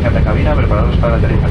información de cabina, preparados para aterrizar.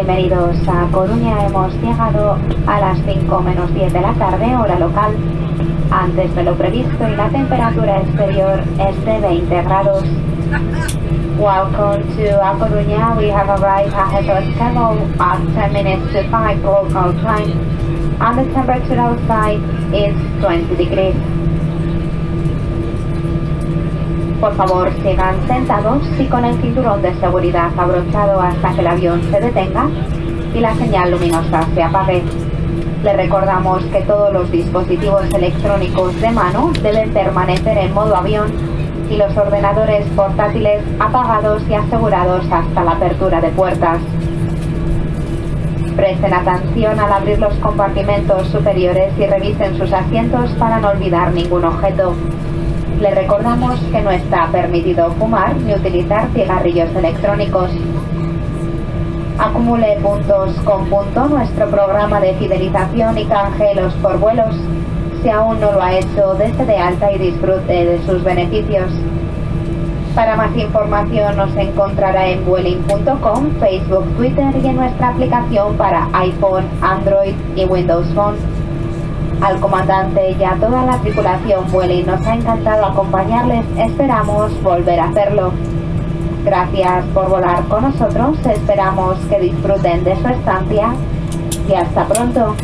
Bienvenidos a Coruña, hemos llegado a las 5 menos 10 de la tarde, hora local, antes de lo previsto y la temperatura exterior es de 20 grados. Welcome to A Coruña, we have arrived ahead of schedule at 10 minutes to 5 local time, and the temperature outside is 20 degrees. Por favor, sigan sentados y con el cinturón de seguridad abrochado hasta que el avión se detenga y la señal luminosa se apague. Les recordamos que todos los dispositivos electrónicos de mano deben permanecer en modo avión y los ordenadores portátiles apagados y asegurados hasta la apertura de puertas. Presten atención al abrir los compartimentos superiores y revisen sus asientos para no olvidar ningún objeto. Les recordamos que no está permitido fumar ni utilizar cigarrillos electrónicos. Acumule puntos con punto nuestro programa de fidelización y canjelos por vuelos. Si aún no lo ha hecho, dése de alta y disfrute de sus beneficios. Para más información nos encontrará en vueling.com, Facebook, Twitter y en nuestra aplicación para iPhone, Android y Windows Phone. Al comandante y a toda la tripulación Vueling nos ha encantado acompañarles, esperamos volver a hacerlo. Gracias por volar con nosotros, esperamos que disfruten de su estancia y hasta pronto.